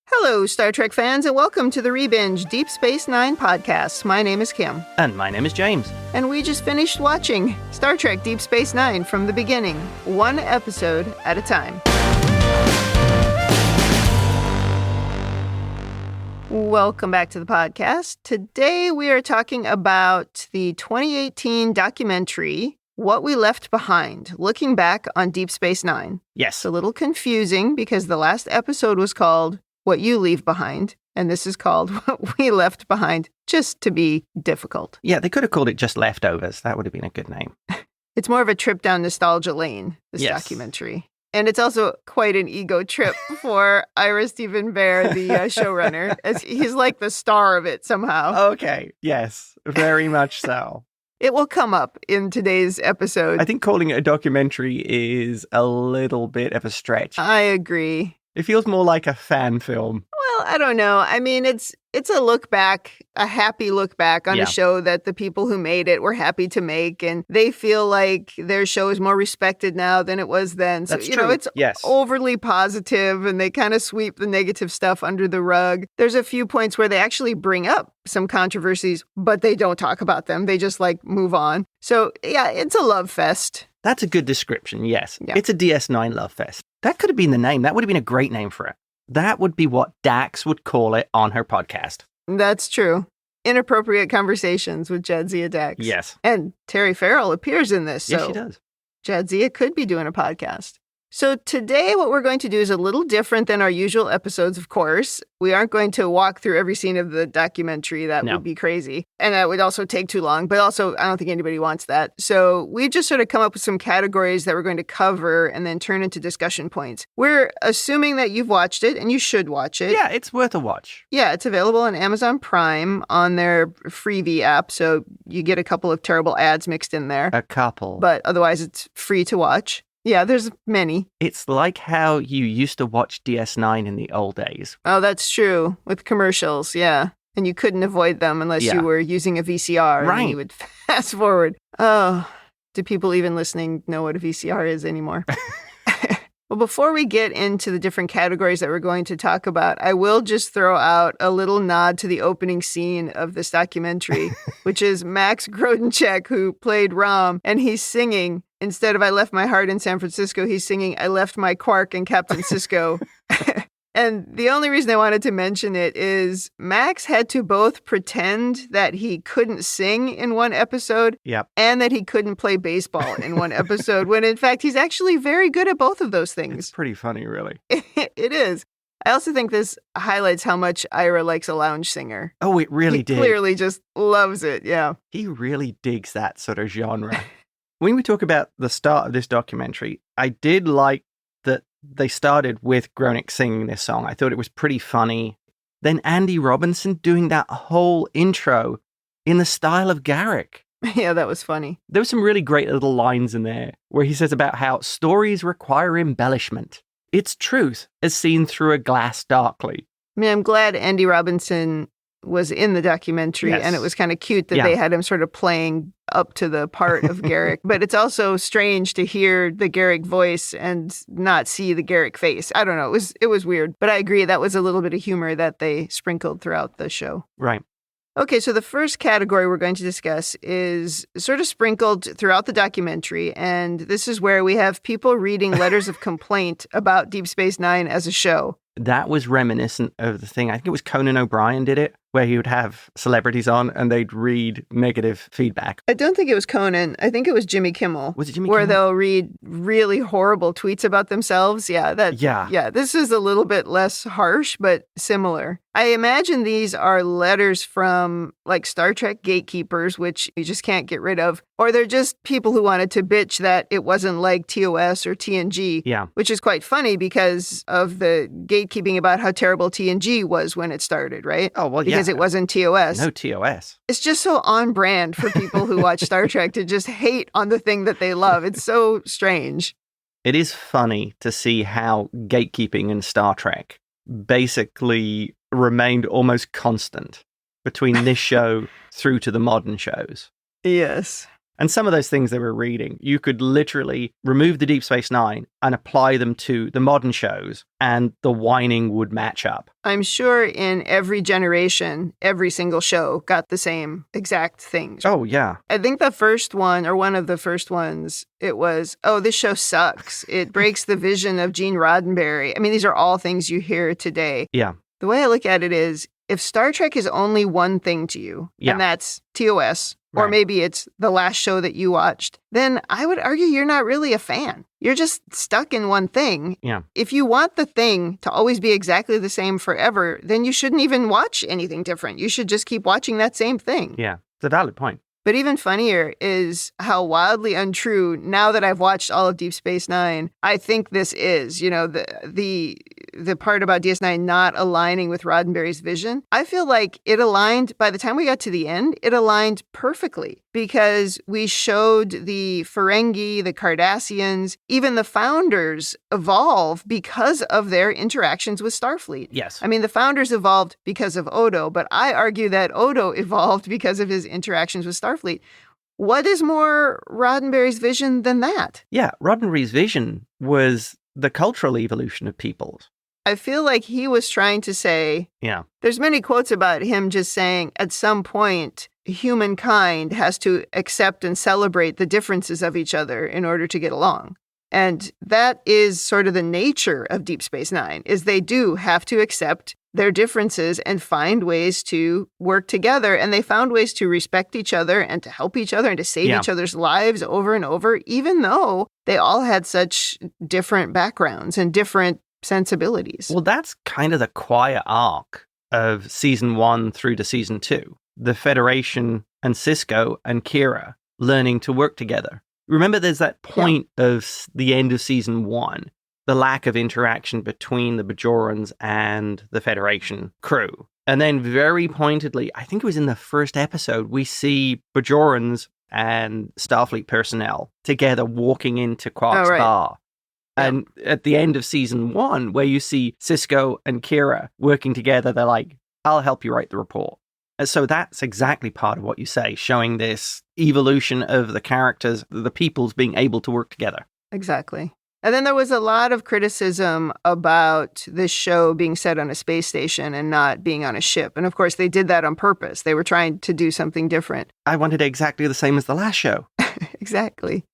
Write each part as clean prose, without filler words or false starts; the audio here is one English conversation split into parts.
Hello, Star Trek fans, and welcome to the Rebinge Deep Space Nine podcast. My name is Kim. And my name is James. And we just finished watching Star Trek Deep Space Nine from the beginning, one episode at a time. Welcome back to the podcast. Today we are talking about the 2018 documentary, What We Left Behind, looking back on Deep Space Nine. Yes. It's a little confusing because the last episode was called What You Leave Behind, and this is called What We Left Behind, just to be difficult. Yeah, they could have called it just Leftovers. That would have been a good name. It's more of a trip down nostalgia lane, this documentary. And it's also quite an ego trip for Ira Steven Behr, the showrunner, as he's like the star of it somehow. Okay, yes, very much so. It will come up in today's episode. I think calling it a documentary is a little bit of a stretch. I agree. It feels more like a fan film. Well, I don't know. I mean, it's a look back, a happy look back on a show that the people who made it were happy to make, and they feel like their show is more respected now than it was then. So, That's you true. know, it's overly positive, and they kind of sweep the negative stuff under the rug. There's a few points where they actually bring up some controversies, but they don't talk about them. They just move on. So, yeah, it's a love fest. That's a good description, yes. Yeah. It's a DS9 love fest. That could have been the name. That would have been a great name for it. That would be what Dax would call it on her podcast. That's true. Inappropriate Conversations with Jadzia Dax. Yes. And Terry Farrell appears in this. Yes, so she does. Jadzia could be doing a podcast. So today what we're going to do is a little different than our usual episodes, of course. We aren't going to walk through every scene of the documentary. That would be crazy. And that would also take too long. But also, I don't think anybody wants that. So we've just sort of come up with some categories that we're going to cover and then turn into discussion points. We're assuming that you've watched it, and you should watch it. Yeah, it's worth a watch. Yeah, it's available on Amazon Prime on their Freevee app. So you get a couple of terrible ads mixed in there. A couple. But otherwise, it's free to watch. Yeah, there's many. It's like how you used to watch DS9 in the old days. Oh, that's true. With commercials, yeah. And you couldn't avoid them unless you were using a VCR. Right. And you would fast forward. Oh, do people even listening know what a VCR is anymore? Well, before we get into the different categories that we're going to talk about, I will just throw out a little nod to the opening scene of this documentary, which is Max Grodenchek, who played Rom, and he's singing. Instead of I left my heart in San Francisco, he's singing I left my quark in Captain Cisco. And the only reason I wanted to mention it is Max had to both pretend that he couldn't sing in one episode and that he couldn't play baseball in one episode, when in fact he's actually very good at both of those things. It's pretty funny, really. It is. I also think this highlights how much Ira likes a lounge singer. Oh, it really did. He clearly just loves it, yeah. He really digs that sort of genre. When we talk about the start of this documentary, I did like that they started with Groening singing this song. I thought it was pretty funny. Then Andy Robinson doing that whole intro in the style of Garrick. Yeah, that was funny. There were some really great little lines in there where he says about how stories require embellishment. It's truth as seen through a glass darkly. I mean, I'm glad Andy Robinson was in the documentary, and it was kind of cute that they had him sort of playing up to the part of Garrick. But it's also strange to hear the Garrick voice and not see the Garrick face. I don't know. It was weird. But I agree, that was a little bit of humor that they sprinkled throughout the show. Right. Okay, so the first category we're going to discuss is sort of sprinkled throughout the documentary, and this is where we have people reading letters of complaint about Deep Space Nine as a show. That was reminiscent of the thing, I think it was Conan O'Brien did it, where he would have celebrities on and they'd read negative feedback. I don't think it was Conan. I think it was Jimmy Kimmel. Was it Jimmy Kimmel? Where they'll read really horrible tweets about themselves. Yeah, this is a little bit less harsh, but similar. I imagine these are letters from like Star Trek gatekeepers, which you just can't get rid of. Or they're just people who wanted to bitch that it wasn't like TOS or TNG. Yeah. Which is quite funny because of the gatekeeping about how terrible TNG was when it started, right? Oh, well, because it wasn't TOS. No TOS. It's just so on brand for people who watch Star Trek to just hate on the thing that they love. It's so strange. It is funny to see how gatekeeping in Star Trek basically remained almost constant between this show through to the modern shows. Yes. And some of those things they were reading, you could literally remove the Deep Space Nine and apply them to the modern shows, and the whining would match up. I'm sure in every generation, every single show got the same exact things. Oh, yeah. I think the first one, or one of the first ones, it was, oh, this show sucks. It breaks the vision of Gene Roddenberry. I mean, these are all things you hear today. Yeah. The way I look at it is, if Star Trek is only one thing to you, and that's TOS, or maybe it's the last show that you watched, then I would argue you're not really a fan. You're just stuck in one thing. Yeah. If you want the thing to always be exactly the same forever, then you shouldn't even watch anything different. You should just keep watching that same thing. Yeah, it's a valid point. But even funnier is how wildly untrue, now that I've watched all of Deep Space Nine, I think this is, the part about DS9 not aligning with Roddenberry's vision. I feel like it aligned, by the time we got to the end, it aligned perfectly because we showed the Ferengi, the Cardassians, even the Founders evolve because of their interactions with Starfleet. Yes. I mean, the Founders evolved because of Odo, but I argue that Odo evolved because of his interactions with Starfleet. What is more Roddenberry's vision than that? Yeah, Roddenberry's vision was the cultural evolution of peoples. I feel like he was trying to say, there's many quotes about him just saying, at some point, humankind has to accept and celebrate the differences of each other in order to get along. And that is sort of the nature of Deep Space Nine, is they do have to accept their differences and find ways to work together. And they found ways to respect each other and to help each other and to save each other's lives over and over, even though they all had such different backgrounds and different sensibilities. Well, that's kind of the quiet arc of season 1 through to season 2. The Federation and Sisko and Kira learning to work together. Remember, there's that point of the end of season 1, the lack of interaction between the Bajorans and the Federation crew. And then very pointedly, I think it was in the first episode, we see Bajorans and Starfleet personnel together walking into Quark's bar. And at the end of season 1, where you see Sisko and Kira working together, they're like, I'll help you write the report. And so that's exactly part of what you say, showing this evolution of the characters, the peoples being able to work together. Exactly. And then there was a lot of criticism about this show being set on a space station and not being on a ship. And of course, they did that on purpose. They were trying to do something different. I wanted exactly the same as the last show. Exactly.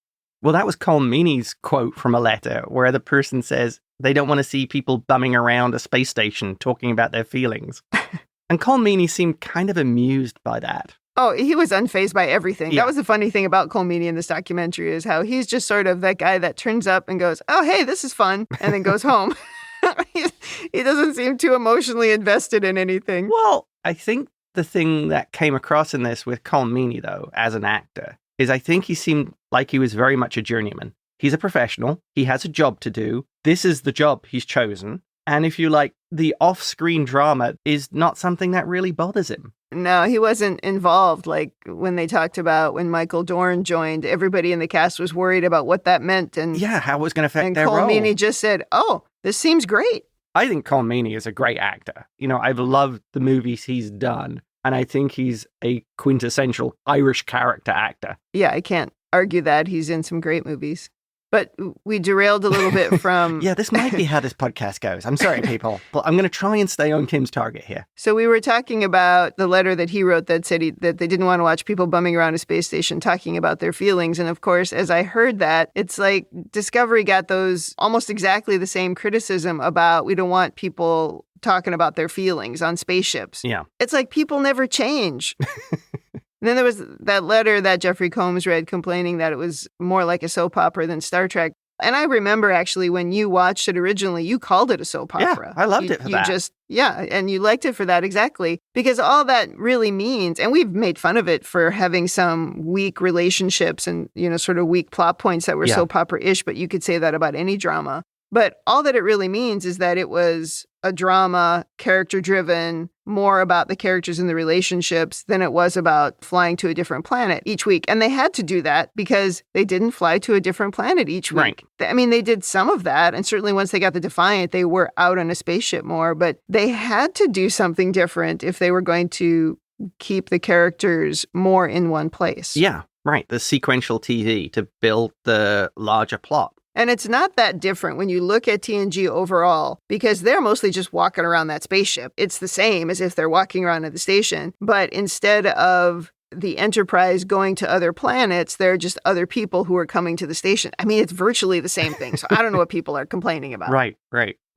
Well, that was Colm Meaney's quote from a letter where the person says they don't want to see people bumming around a space station talking about their feelings. And Colm Meaney seemed kind of amused by that. Oh, he was unfazed by everything. Yeah. That was the funny thing about Colm Meaney in this documentary, is how he's just sort of that guy that turns up and goes, oh, hey, this is fun, and then goes home. He doesn't seem too emotionally invested in anything. Well, I think the thing that came across in this with Colm Meaney, though, as an actor, is I think he seemed like he was very much a journeyman. He's a professional. He has a job to do. This is the job he's chosen. And if you like, the off-screen drama is not something that really bothers him. No, he wasn't involved. Like when they talked about when Michael Dorn joined, everybody in the cast was worried about what that meant. And yeah, how it was going to affect their role. And Colm Meaney just said, oh, this seems great. I think Colm Meaney is a great actor. You know, I've loved the movies he's done. And I think he's a quintessential Irish character actor. Yeah, I can't argue that. He's in some great movies. But we derailed a little bit from... Yeah, this might be how this podcast goes. I'm sorry, people. But I'm going to try and stay on Kim's target here. So we were talking about the letter that he wrote that said that they didn't want to watch people bumming around a space station talking about their feelings. And of course, as I heard that, it's like Discovery got those almost exactly the same criticism about we don't want people talking about their feelings on spaceships. Yeah. It's like people never change. And then there was that letter that Jeffrey Combs read complaining that it was more like a soap opera than Star Trek. And I remember actually when you watched it originally, you called it a soap opera. Yeah, I loved it for that. And you liked it for that exactly. Because all that really means, and we've made fun of it for having some weak relationships and, sort of weak plot points that were soap opera-ish, but you could say that about any drama. But all that it really means is that it was a drama, character-driven, more about the characters and the relationships than it was about flying to a different planet each week. And they had to do that because they didn't fly to a different planet each week. Right. I mean, they did some of that. And certainly once they got the Defiant, they were out on a spaceship more. But they had to do something different if they were going to keep the characters more in one place. Yeah. Right, the sequential TV to build the larger plot. And it's not that different when you look at TNG overall, because they're mostly just walking around that spaceship. It's the same as if they're walking around at the station, but instead of the Enterprise going to other planets, they're just other people who are coming to the station. I mean, it's virtually the same thing, so I don't know what people are complaining about. Right.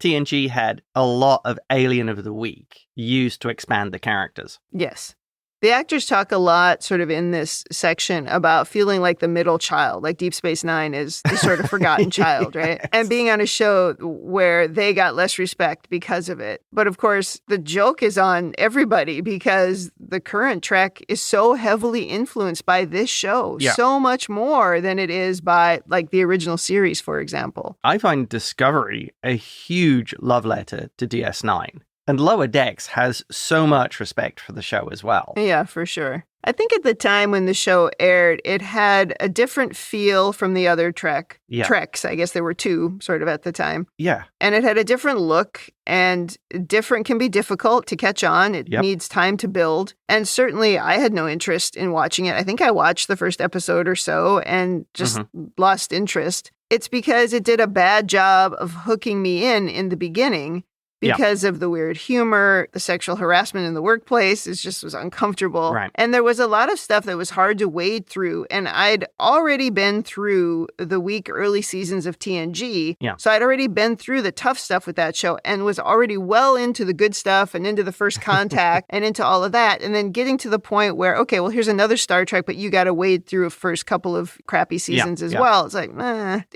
TNG had a lot of Alien of the Week used to expand the characters. Yes. The actors talk a lot sort of in this section about feeling like the middle child, like Deep Space Nine is the sort of forgotten child, right? Yes. And being on a show where they got less respect because of it. But of course, the joke is on everybody because the current Trek is so heavily influenced by this show, so much more than it is by like the original series, for example. I find Discovery a huge love letter to DS9. And Lower Decks has so much respect for the show as well. Yeah, for sure. I think at the time when the show aired, it had a different feel from the other Treks. I guess there were two sort of at the time. Yeah. And it had a different look, and different can be difficult to catch on. It needs time to build. And certainly I had no interest in watching it. I think I watched the first episode or so and just lost interest. It's because it did a bad job of hooking me in the beginning. Because of the weird humor, the sexual harassment in the workplace, it just was uncomfortable. Right. And there was a lot of stuff that was hard to wade through. And I'd already been through the weak early seasons of TNG. Yeah. So I'd already been through the tough stuff with that show and was already well into the good stuff and into the First Contact and into all of that. And then getting to the point where, okay, well, here's another Star Trek, but you got to wade through a first couple of crappy seasons as well. It's like,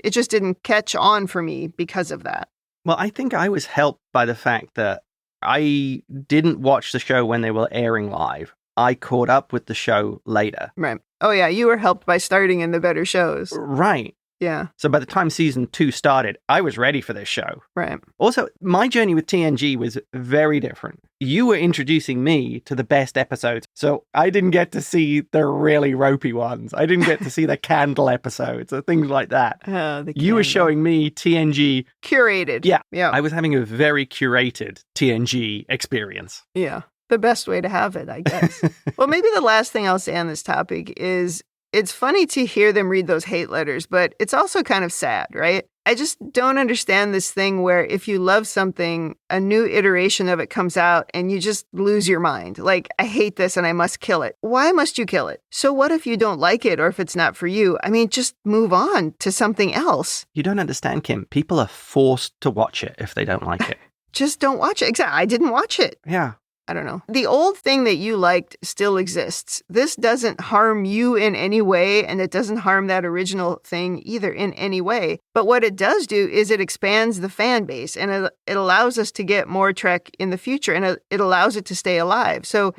it just didn't catch on for me because of that. Well, I think I was helped by the fact that I didn't watch the show when they were airing live. I caught up with the show later. Right. Oh, yeah. You were helped by starting in the better shows. Right. Yeah. So by the time season 2 started, I was ready for this show. Right. Also, my journey with TNG was very different. You were introducing me to the best episodes, so I didn't get to see the really ropey ones. I didn't get to see the candle episodes or things like that. You were showing me TNG. Curated. Yeah. I was having a very curated TNG experience. Yeah. The best way to have it, I guess. Well, maybe the last thing I'll say on this topic is it's funny to hear them read those hate letters, but it's also kind of sad, right? I just don't understand this thing where if you love something, a new iteration of it comes out and you just lose your mind. Like, I hate this and I must kill it. Why must you kill it? So what if you don't like it or if it's not for you? I mean, just move on to something else. You don't understand, Kim. People are forced to watch it if they don't like it. Just don't watch it. Exactly. I didn't watch it. Yeah. I don't know. The old thing that you liked still exists. This doesn't harm you in any way, and it doesn't harm that original thing either in any way. But what it does do is it expands the fan base, and it allows us to get more Trek in the future, and it allows it to stay alive. So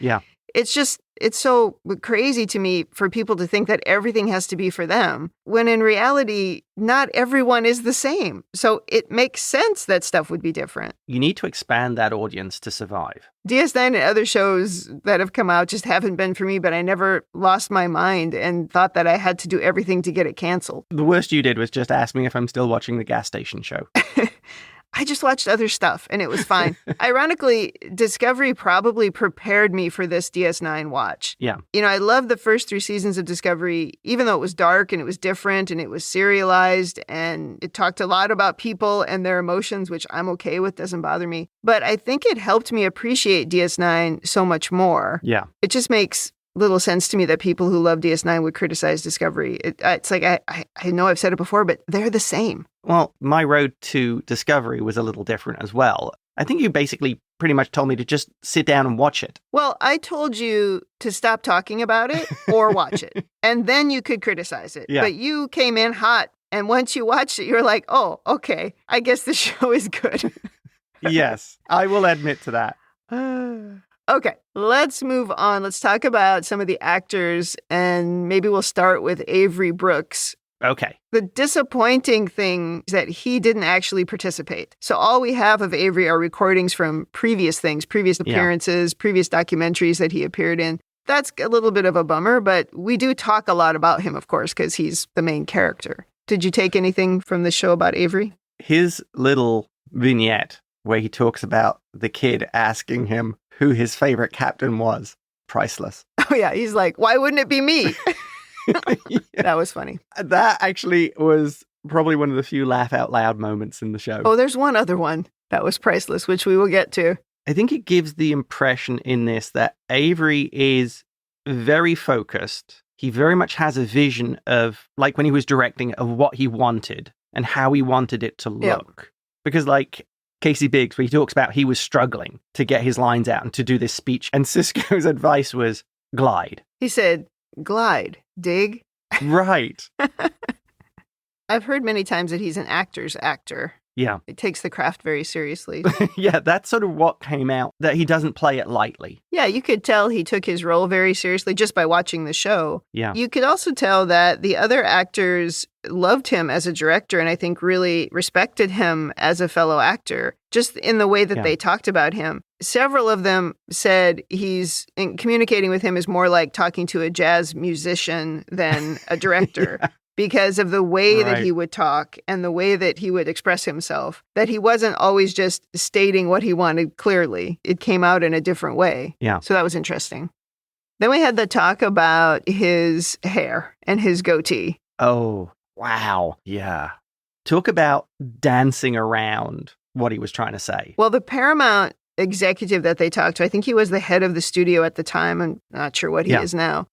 it's so crazy to me for people to think that everything has to be for them, when in reality, not everyone is the same. So it makes sense that stuff would be different. You need to expand that audience to survive. DS9 and other shows that have come out just haven't been for me, but I never lost my mind and thought that I had to do everything to get it canceled. The worst you did was just ask me if I'm still watching the gas station show. I just watched other stuff and it was fine. Ironically, Discovery probably prepared me for this DS9 watch. Yeah. You know, I loved the first 3 seasons of Discovery, even though it was dark and it was different and it was serialized and it talked a lot about people and their emotions, which I'm okay with, doesn't bother me. But I think it helped me appreciate DS9 so much more. Yeah. It just makes little sense to me that people who love DS9 would criticize Discovery. It's like, I know I've said it before, but they're the same. Well, my road to Discovery was a little different as well. I think you basically pretty much told me to just sit down and watch it. Well, I told you to stop talking about it or watch it, and then you could criticize it. Yeah. But you came in hot, and once you watched it, you're like, oh, okay, I guess the show is good. Yes, I will admit to that. Okay, let's move on. Let's talk about some of the actors, and maybe we'll start with Avery Brooks. Okay. The disappointing thing is that he didn't actually participate. So all we have of Avery are recordings from previous things, previous appearances, previous documentaries that he appeared in. That's a little bit of a bummer, but we do talk a lot about him, of course, because he's the main character. Did you take anything from the show about Avery? His little vignette where he talks about the kid asking him who his favorite captain was, priceless. Oh, yeah. He's like, why wouldn't it be me? That was funny. That actually was probably one of the few laugh out loud moments in the show. Oh, there's one other one that was priceless, which we will get to. I think it gives the impression in this that Avery is very focused. He very much has a vision of, like when he was directing, of what he wanted and how he wanted it to look. Yep. Because like Casey Biggs, where he talks about he was struggling to get his lines out and to do this speech. And Sisko's advice was glide. He said, glide, dig. Right. I've heard many times that he's an actor's actor. Yeah. It takes the craft very seriously. Yeah, that's sort of what came out, that he doesn't play it lightly. Yeah, you could tell he took his role very seriously just by watching the show. Yeah. You could also tell that the other actors loved him as a director and I think really respected him as a fellow actor, just in the way that they talked about him. Several of them said communicating with him is more like talking to a jazz musician than a director. Yeah. Because of the way that he would talk and the way that he would express himself, that he wasn't always just stating what he wanted clearly. It came out in a different way. Yeah. So that was interesting. Then we had the talk about his hair and his goatee. Oh, wow. Yeah. Talk about dancing around what he was trying to say. Well, the Paramount executive that they talked to, I think he was the head of the studio at the time. I'm not sure what he is now.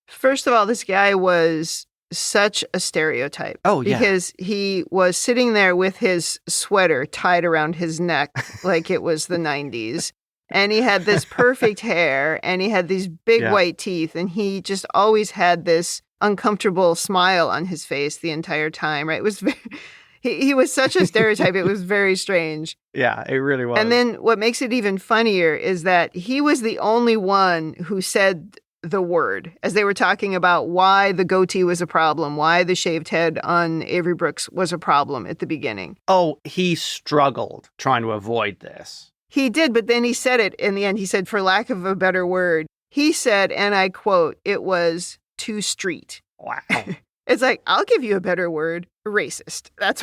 First of all, this guy was such a stereotype. Oh, yeah. Because he was sitting there with his sweater tied around his neck like it was the 90s. And he had this perfect hair and he had these big white teeth. And he just always had this uncomfortable smile on his face the entire time, right? It was he was such a stereotype. It was very strange. Yeah, it really was. And then what makes it even funnier is that he was the only one who said the word as they were talking about why the goatee was a problem, why the shaved head on Avery Brooks was a problem at the beginning. Oh, he struggled trying to avoid this. He did, but then he said it in the end. He said, for lack of a better word, he said, and I quote, it was too street. Wow. It's like, I'll give you a better word, racist. That's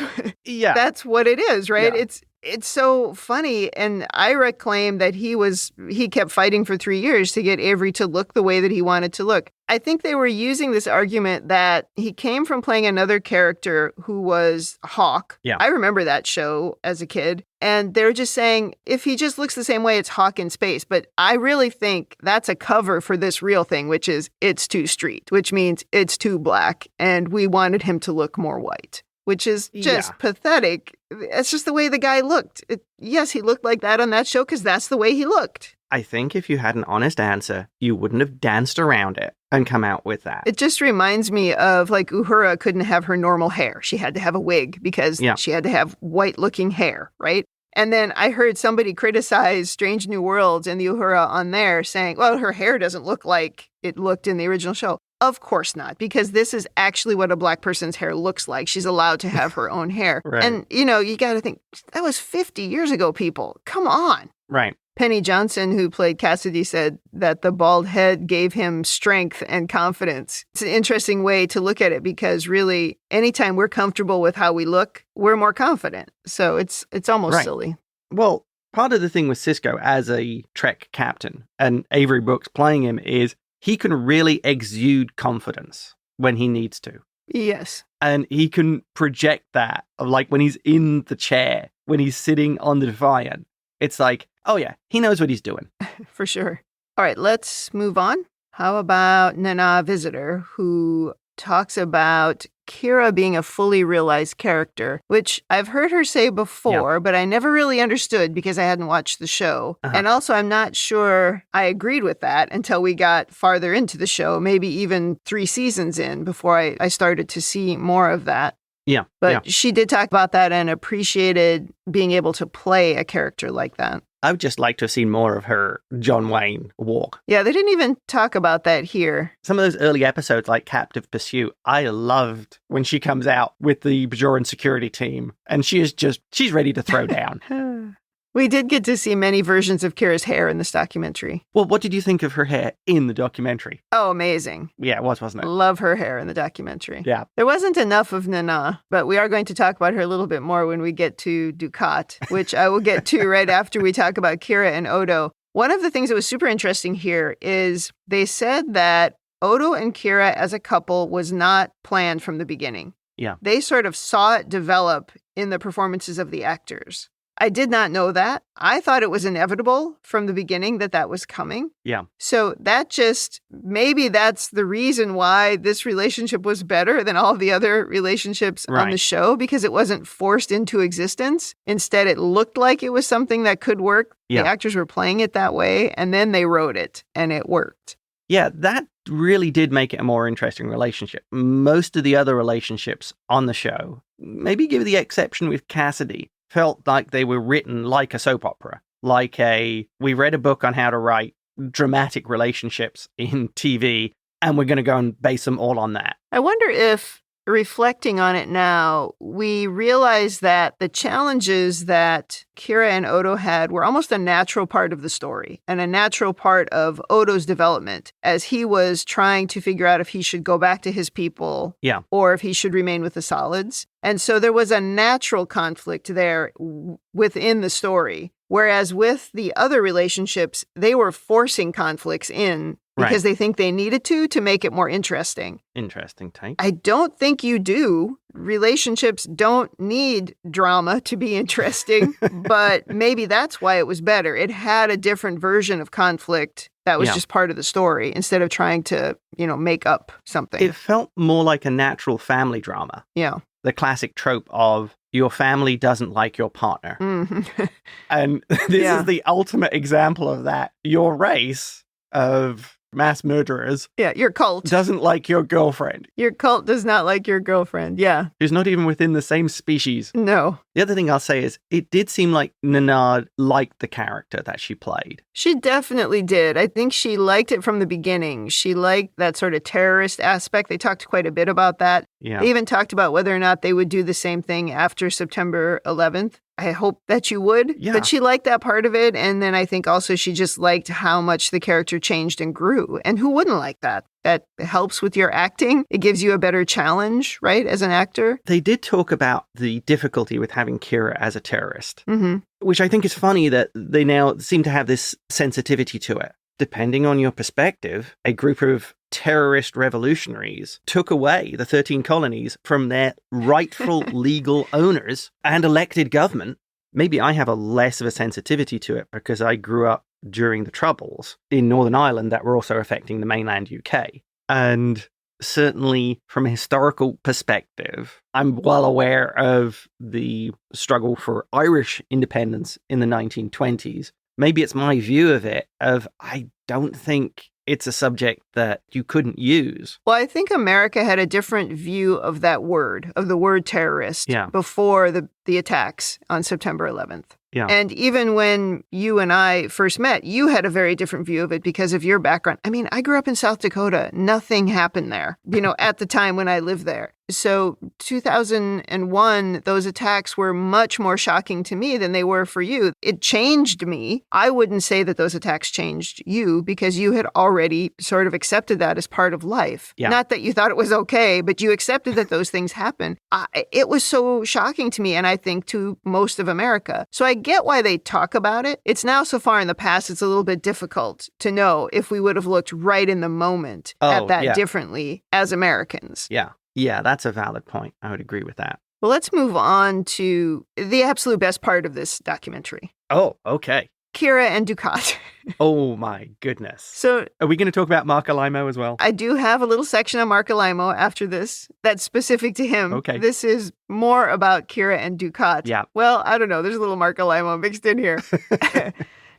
what it is, right? Yeah. It's so funny. And Ira claimed that he kept fighting for 3 years to get Avery to look the way that he wanted to look. I think they were using this argument that he came from playing another character who was Hawk. Yeah. I remember that show as a kid. And they're just saying, if he just looks the same way, it's Hawk in space. But I really think that's a cover for this real thing, which is it's too street, which means it's too black. And we wanted him to look more white, which is just pathetic. It's just the way the guy looked. Yes, he looked like that on that show because that's the way he looked. I think if you had an honest answer, you wouldn't have danced around it and come out with that. It just reminds me of like Uhura couldn't have her normal hair. She had to have a wig because she had to have white looking hair, right? And then I heard somebody criticize Strange New Worlds and the Uhura on there saying, well, her hair doesn't look like it looked in the original show. Of course not, because this is actually what a black person's hair looks like. She's allowed to have her own hair. Right. And, you got to think, that was 50 years ago, people. Come on. Right. Penny Johnson, who played Cassidy, said that the bald head gave him strength and confidence. It's an interesting way to look at it because really, anytime we're comfortable with how we look, we're more confident. So it's almost silly. Well, part of the thing with Sisko as a Trek captain and Avery Brooks playing him is he can really exude confidence when he needs to. Yes. And he can project that, like when he's in the chair, when he's sitting on the Defiant. It's like, oh yeah, he knows what he's doing. For sure. All right, let's move on. How about Nana Visitor, who talks about Kira being a fully realized character, which I've heard her say before, but I never really understood because I hadn't watched the show. And also, I'm not sure I agreed with that until we got farther into the show, maybe even 3 seasons in before I started to see more of that. Yeah. But she did talk about that and appreciated being able to play a character like that. I would just like to have seen more of her John Wayne walk. Yeah, they didn't even talk about that here. Some of those early episodes, like Captive Pursuit, I loved when she comes out with the Bajoran security team and she's ready to throw down. We did get to see many versions of Kira's hair in this documentary. Well, what did you think of her hair in the documentary? Oh, amazing. Yeah, it was, wasn't it? Love her hair in the documentary. Yeah. There wasn't enough of Nana, but we are going to talk about her a little bit more when we get to Dukat, which I will get to right after we talk about Kira and Odo. One of the things that was super interesting here is they said that Odo and Kira as a couple was not planned from the beginning. Yeah. They sort of saw it develop in the performances of the actors. I did not know that. I thought it was inevitable from the beginning that was coming. Yeah. So maybe that's the reason why this relationship was better than all the other relationships on the show, because it wasn't forced into existence. Instead, it looked like it was something that could work. Yeah. The actors were playing it that way, and then they wrote it, and it worked. Yeah, that really did make it a more interesting relationship. Most of the other relationships on the show, maybe give the exception with Cassidy, felt like they were written like a soap opera. We read a book on how to write dramatic relationships in TV, and we're going to go and base them all on that. I wonder if, reflecting on it now, we realize that the challenges that Kira and Odo had were almost a natural part of the story and a natural part of Odo's development as he was trying to figure out if he should go back to his people or if he should remain with the solids. And so there was a natural conflict there within the story. Whereas with the other relationships, they were forcing conflicts in because they think they needed to make it more interesting. Interesting take. I don't think you do. Relationships don't need drama to be interesting, but maybe that's why it was better. It had a different version of conflict that was just part of the story instead of trying to, make up something. It felt more like a natural family drama. Yeah. The classic trope of your family doesn't like your partner. Mm-hmm. And this is the ultimate example of that. Your race of mass murderers. Yeah, your cult. Doesn't like your girlfriend. Your cult does not like your girlfriend, yeah. Who's not even within the same species. No. The other thing I'll say is it did seem like Nanad liked the character that she played. She definitely did. I think she liked it from the beginning. She liked that sort of terrorist aspect. They talked quite a bit about that. Yeah. They even talked about whether or not they would do the same thing after September 11th. I hope that you would. Yeah. But she liked that part of it. And then I think also she just liked how much the character changed and grew. And who wouldn't like that? That helps with your acting. It gives you a better challenge, right, as an actor. They did talk about the difficulty with having Kira as a terrorist, Mm-hmm. which I think is funny that they now seem to have this sensitivity to it. Depending on your perspective, a group of terrorist revolutionaries took away the 13 colonies from their rightful legal owners and elected government. Maybe I have a less of a sensitivity to it because I grew up during the Troubles in Northern Ireland that were also affecting the mainland UK. And certainly from a historical perspective, I'm well aware of the struggle for Irish independence in the 1920s. Maybe it's my view of it I don't think it's a subject that you couldn't use. Well, I think America had a different view of that word, of the word terrorist, before the attacks on September 11th. Yeah. And even when you and I first met, you had a very different view of it because of your background. I mean, I grew up in South Dakota. Nothing happened there, at the time when I lived there. So 2001, those attacks were much more shocking to me than they were for you. It changed me. I wouldn't say that those attacks changed you because you had already sort of accepted that as part of life. Yeah. Not that you thought it was okay, but you accepted that those things happen. It was so shocking to me, and I think to most of America. So I get why they talk about it. It's now so far in the past, it's a little bit difficult to know if we would have looked right in the moment at that differently as Americans. Yeah. Yeah, that's a valid point. I would agree with that. Well, let's move on to the absolute best part of this documentary. Oh, okay. Kira and Dukat. Oh, my goodness. So, are we going to talk about Mark Alaimo as well? I do have a little section on Mark Alaimo after this that's specific to him. Okay. This is more about Kira and Dukat. Yeah. Well, I don't know. There's a little Mark Alaimo mixed in here.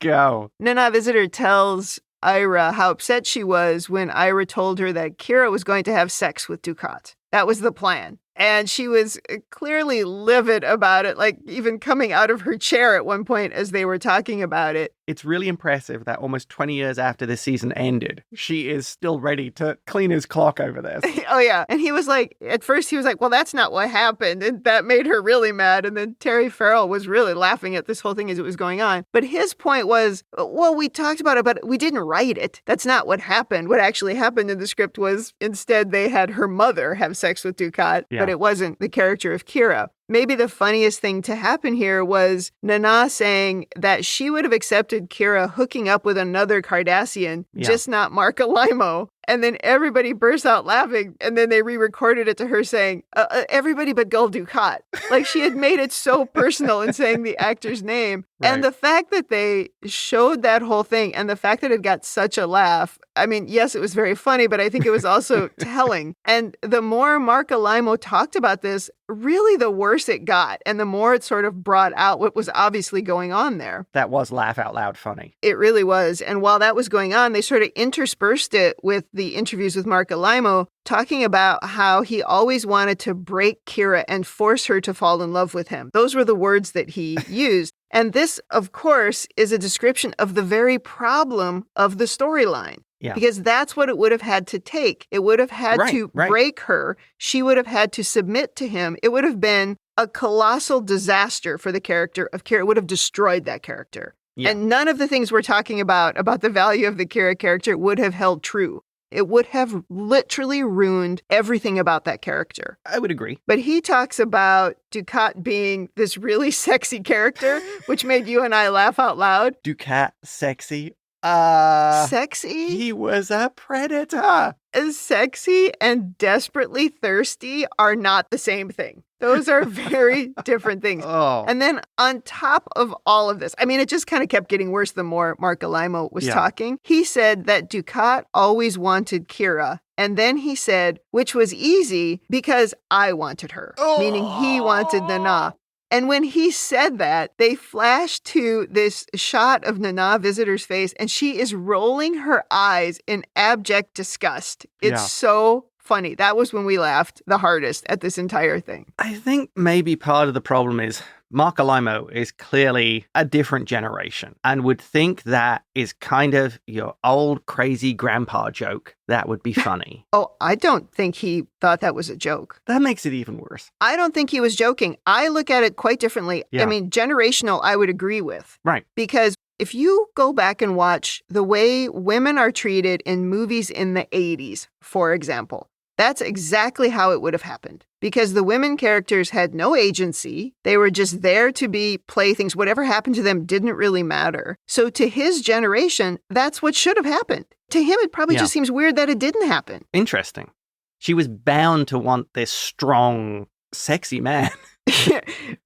Go. Nana Visitor tells Ira how upset she was when Ira told her that Kira was going to have sex with Dukat. That was the plan. And she was clearly livid about it, like even coming out of her chair at one point as they were talking about it. It's really impressive that almost 20 years after this season ended, she is still ready to clean his clock over this. Oh, yeah. And he was like, at first he was like, well, that's not what happened. And that made her really mad. And then Terry Farrell was really laughing at this whole thing as it was going on. But his point was, well, we talked about it, but we didn't write it. That's not what happened. What actually happened in the script was instead they had her mother have sex with Dukat, but it wasn't the character of Kira. Maybe the funniest thing to happen here was Nana saying that she would have accepted Kira hooking up with another Cardassian, just not Mark Alaimo. And then everybody bursts out laughing. And then they re-recorded it to her saying, everybody but Gul Dukat. Like she had made it so personal in saying the actor's name. Right. And the fact that they showed that whole thing and the fact that it got such a laugh, I mean, yes, it was very funny, but I think it was also telling. And the more Mark Alaimo talked about this, really the worse it got. And the more it sort of brought out what was obviously going on there. That was laugh out loud funny. It really was. And while that was going on, they sort of interspersed it with the interviews with Mark Alaimo, talking about how he always wanted to break Kira and force her to fall in love with him. Those were the words that he used. And this, of course, is a description of the very problem of the storyline. Yeah. Because that's what it would have had to take. It would have had to break her. She would have had to submit to him. It would have been a colossal disaster for the character of Kira. It would have destroyed that character. Yeah. And none of the things we're talking about the value of the Kira character would have held true. It would have literally ruined everything about that character. I would agree. But he talks about Dukat being this really sexy character, which made you and I laugh out loud. Dukat sexy? Sexy? He was a predator. Sexy and desperately thirsty are not the same thing. Those are very different things. Oh. And then on top of all of this, I mean, it just kind of kept getting worse the more Mark Alaimo was talking. He said that Dukat always wanted Kira. And then he said, which was easy because I wanted her, meaning he wanted Nana. And when he said that, they flashed to this shot of Nana Visitor's face, and she is rolling her eyes in abject disgust. It's so funny. That was when we laughed the hardest at this entire thing. I think maybe part of the problem is Mark Alaimo is clearly a different generation and would think that is kind of your old crazy grandpa joke that would be funny. Oh, I don't think he thought that was a joke. That makes it even worse. I don't think he was joking. I look at it quite differently. Yeah. I mean, generational, I would agree with. Right. Because if you go back and watch the way women are treated in movies in the 80s, for example, that's exactly how it would have happened. Because the women characters had no agency. They were just there to be playthings. Whatever happened to them didn't really matter. So to his generation, that's what should have happened. To him, it probably just seems weird that it didn't happen. Interesting. She was bound to want this strong, sexy man.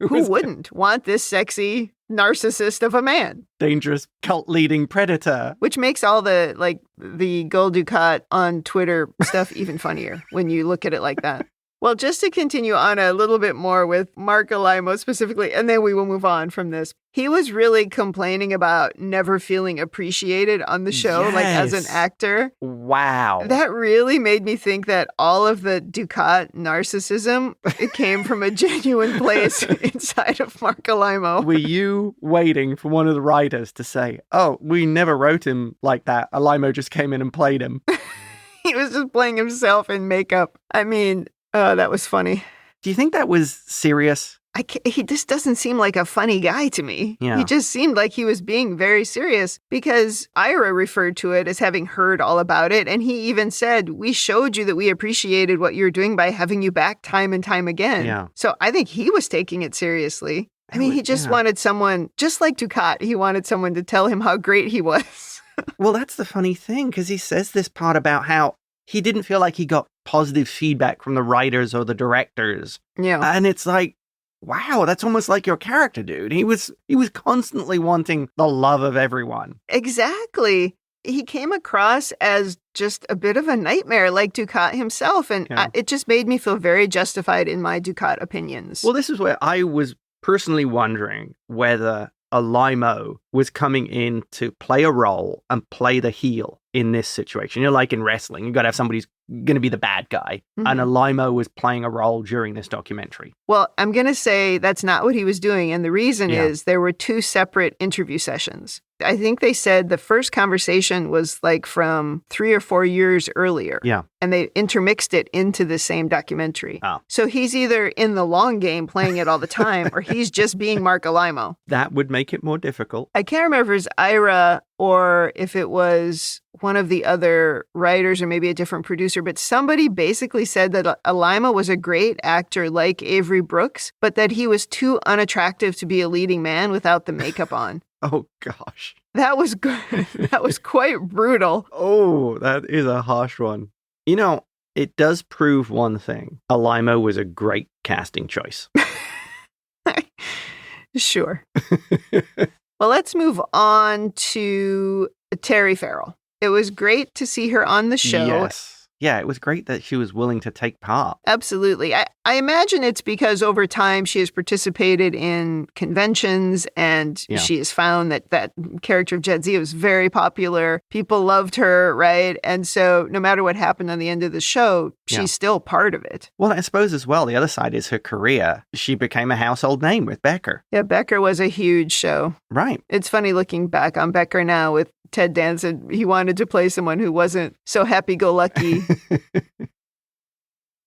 Who wouldn't want this sexy narcissist of a man? Dangerous cult-leading predator. Which makes all the Gul Dukat on Twitter stuff even funnier when you look at it like that. Well, just to continue on a little bit more with Mark Alaimo specifically, and then we will move on from this. He was really complaining about never feeling appreciated on the show, like as an actor. Wow. That really made me think that all of the Dukat narcissism, it came from a genuine place inside of Mark Alaimo. Were you waiting for one of the writers to say, oh, we never wrote him like that. Alaimo just came in and played him. He was just playing himself in makeup. I mean, that was funny. Do you think that was serious? He just doesn't seem like a funny guy to me. Yeah. He just seemed like he was being very serious because Ira referred to it as having heard all about it. And he even said, we showed you that we appreciated what you were doing by having you back time and time again. Yeah. So I think he was taking it seriously. I mean, he just wanted someone, just like Dukat, he wanted someone to tell him how great he was. Well, that's the funny thing, because he says this part about how he didn't feel like he got positive feedback from the writers or the directors. Yeah. And it's like, wow, that's almost like your character, dude. He was constantly wanting the love of everyone. Exactly. He came across as just a bit of a nightmare, like Dukat himself. And it just made me feel very justified in my Dukat opinions. Well, this is where I was personally wondering whether Alaimo was coming in to play a role and play the heel in this situation. You know, like in wrestling, you got to have somebody who's going to be the bad guy. Mm-hmm. And Alaimo was playing a role during this documentary. Well, I'm going to say that's not what he was doing. And the reason is there were two separate interview sessions. I think they said the first conversation was like from 3 or 4 years earlier. Yeah. And they intermixed it into the same documentary. Oh. So he's either in the long game playing it all the time or he's just being Mark Alaimo. That would make it more difficult. I can't remember if it was Ira or if it was one of the other writers or maybe a different producer, but somebody basically said that Alaimo was a great actor like Avery Brooks, but that he was too unattractive to be a leading man without the makeup on. Oh, gosh. That was good. That was quite brutal. Oh, that is a harsh one. You know, it does prove one thing. Alimo was a great casting choice. Sure. Well, let's move on to Terry Farrell. It was great to see her on the show. Yes. Yeah, it was great that she was willing to take part. Absolutely. I imagine it's because over time she has participated in conventions and she has found that character of Jadzia was very popular. People loved her, right? And so no matter what happened on the end of the show, she's still part of it. Well, I suppose as well, the other side is her career. She became a household name with Becker. Yeah, Becker was a huge show. Right. It's funny looking back on Becker now with Ted Danson. He wanted to play someone who wasn't so happy-go-lucky.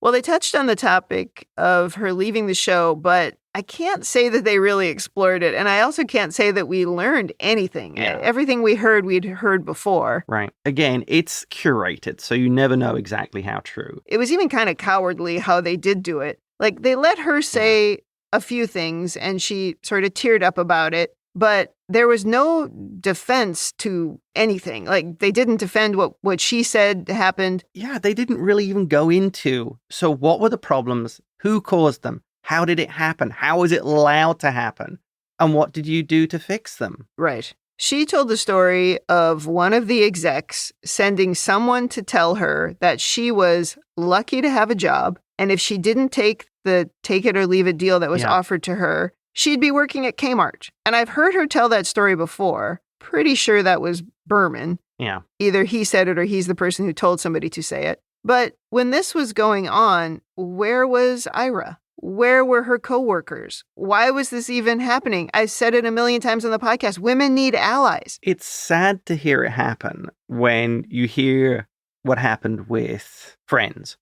Well, they touched on the topic of her leaving the show, but I can't say that they really explored it. And I also can't say that we learned anything. Yeah. Everything we heard, we'd heard before. Right. Again, it's curated, so you never know exactly how true. It was even kind of cowardly how they did do it. Like, they let her say a few things, and she sort of teared up about it. But there was no defense to anything. Like, they didn't defend what she said happened. Yeah, they didn't really even go into. So what were the problems? Who caused them? How did it happen? How was it allowed to happen? And what did you do to fix them? Right. She told the story of one of the execs sending someone to tell her that she was lucky to have a job. And if she didn't take the take it or leave it deal that was offered to her, she'd be working at Kmart. And I've heard her tell that story before. Pretty sure that was Berman. Yeah. Either he said it or he's the person who told somebody to say it. But when this was going on, where was Ira? Where were her coworkers? Why was this even happening? I've said it a million times on the podcast. Women need allies. It's sad to hear it happen when you hear what happened with Friends,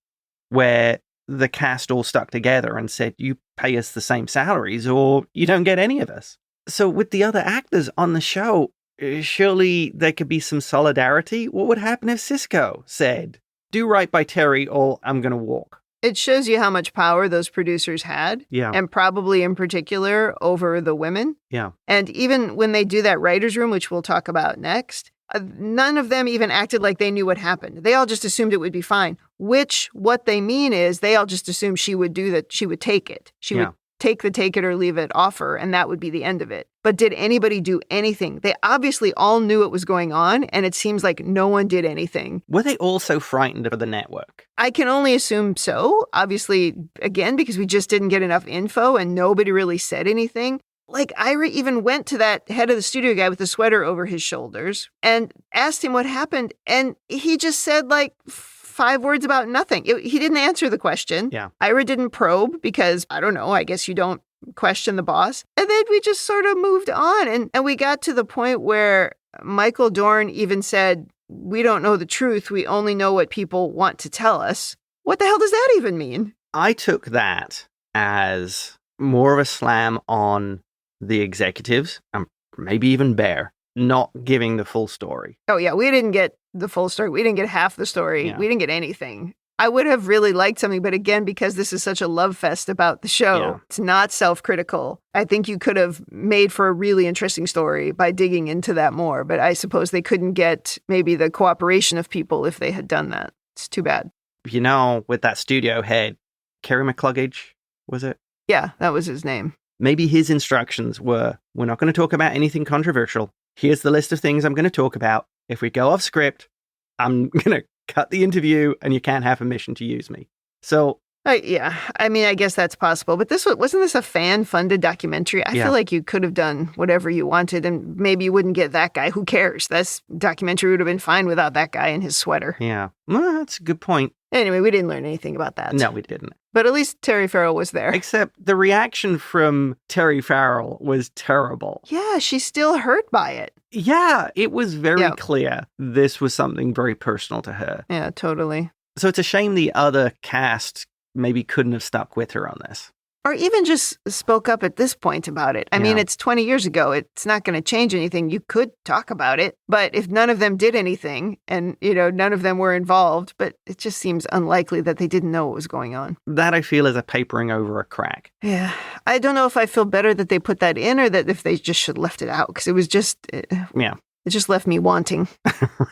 where the cast all stuck together and said, you pay us the same salaries or you don't get any of us. So with the other actors on the show, surely there could be some solidarity. What would happen if Cisco said, do right by Terry or I'm going to walk? It shows you how much power those producers had. Yeah. And probably in particular over the women. Yeah. And even when they do that writer's room, which we'll talk about next, none of them even acted like they knew what happened. They all just assumed it would be fine, which what they mean is they all just assumed she would do that. She would take it. She would take the take it or leave it offer, and that would be the end of it. But did anybody do anything? They obviously all knew what was going on, and it seems like no one did anything. Were they also frightened of the network? I can only assume so. Obviously, again, because we just didn't get enough info and nobody really said anything. Like, Ira even went to that head of the studio guy with the sweater over his shoulders and asked him what happened. And he just said, like, 5 words about nothing. He didn't answer the question. Yeah. Ira didn't probe because, I don't know, I guess you don't question the boss. And then we just sort of moved on. And we got to the point where Michael Dorn even said, we don't know the truth. We only know what people want to tell us. What the hell does that even mean? I took that as more of a slam on the executives, and maybe even Behr, not giving the full story. Oh, yeah. We didn't get the full story. We didn't get half the story. Yeah. We didn't get anything. I would have really liked something, but again, because this is such a love fest about the show, it's not self-critical. I think you could have made for a really interesting story by digging into that more, but I suppose they couldn't get maybe the cooperation of people if they had done that. It's too bad. You know, with that studio head, Kerry McCluggage, was it? Yeah, that was his name. Maybe his instructions were, we're not going to talk about anything controversial. Here's the list of things I'm going to talk about. If we go off script, I'm going to cut the interview and you can't have permission to use me. So, yeah, I mean, I guess that's possible. But wasn't this a fan-funded documentary? I feel like you could have done whatever you wanted and maybe you wouldn't get that guy. Who cares? This documentary would have been fine without that guy in his sweater. Yeah, well, that's a good point. Anyway, we didn't learn anything about that. No, we didn't. But at least Terry Farrell was there. Except the reaction from Terry Farrell was terrible. Yeah, she's still hurt by it. Yeah, it was very clear this was something very personal to her. Yeah, totally. So it's a shame the other cast maybe couldn't have stuck with her on this. Or even just spoke up at this point about it. I mean, it's 20 years ago. It's not going to change anything. You could talk about it. But if none of them did anything and, none of them were involved, but it just seems unlikely that they didn't know what was going on. That I feel is a papering over a crack. Yeah. I don't know if I feel better that they put that in or that if they just should have left it out because it was just, it just left me wanting.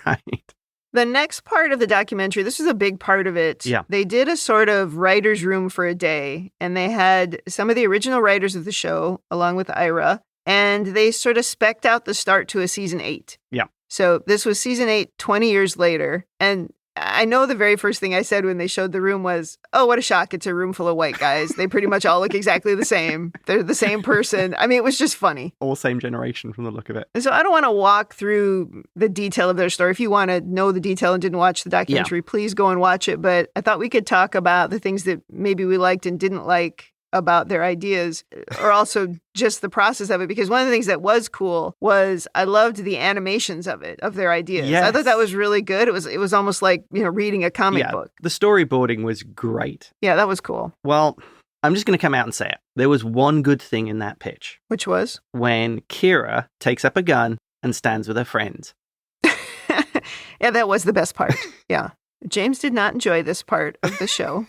Right. The next part of the documentary, this was a big part of it. Yeah. They did a sort of writer's room for a day, and they had some of the original writers of the show, along with Ira, and they sort of specced out the start to a season 8. Yeah. So this was season 8, 20 years later, and I know the very first thing I said when they showed the room was, oh, what a shock. It's a room full of white guys. They pretty much all look exactly the same. They're the same person. I mean, it was just funny. All same generation from the look of it. And so I don't want to walk through the detail of their story. If you want to know the detail and didn't watch the documentary, please go and watch it. But I thought we could talk about the things that maybe we liked and didn't like about their ideas, or also just the process of it. Because one of the things that was cool was I loved the animations of it, of their ideas. Yes. I thought that was really good. It was almost like, reading a comic book. The storyboarding was great. Yeah, that was cool. Well, I'm just going to come out and say it. There was one good thing in that pitch. Which was? When Kira takes up a gun and stands with her friends. Yeah, that was the best part. Yeah. James did not enjoy this part of the show.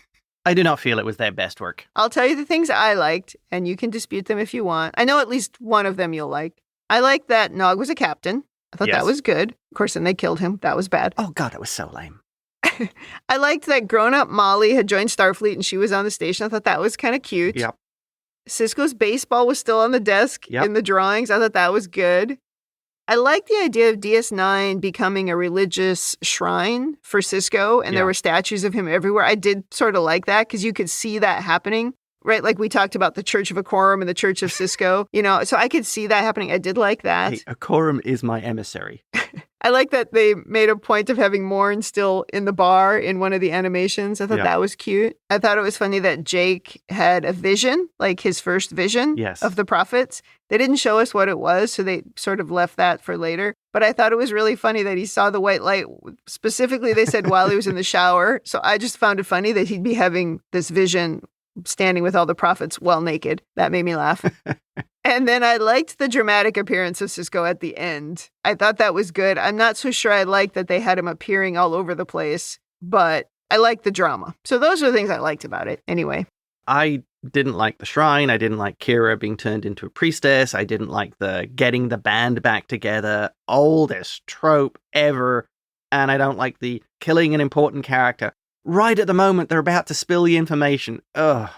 I do not feel it was their best work. I'll tell you the things I liked, and you can dispute them if you want. I know at least one of them you'll like. I liked that Nog was a captain. I thought that was good. Of course, then they killed him. That was bad. Oh, God, that was so lame. I liked that grown-up Molly had joined Starfleet, and she was on the station. I thought that was kind of cute. Yep. Cisco's baseball was still on the desk in the drawings. I thought that was good. I like the idea of DS9 becoming a religious shrine for Cisco, and there were statues of him everywhere. I did sort of like that because you could see that happening, right? Like we talked about the Church of Akorum and the Church of Cisco, so I could see that happening. I did like that. Hey, Akorum is my emissary. I like that they made a point of having Morn still in the bar in one of the animations. I thought that was cute. I thought it was funny that Jake had a vision, like his first vision of the prophets. They didn't show us what it was, so they sort of left that for later. But I thought it was really funny that he saw the white light. Specifically, they said while he was in the shower. So I just found it funny that he'd be having this vision standing with all the prophets while naked. That made me laugh. And then I liked the dramatic appearance of Cisco at the end. I thought that was good. I'm not so sure I liked that they had him appearing all over the place, but I liked the drama. So those are the things I liked about it. Anyway. I didn't like the shrine. I didn't like Kira being turned into a priestess. I didn't like the getting the band back together. Oldest trope ever. And I don't like the killing an important character. Right at the moment they're about to spill the information. Ugh.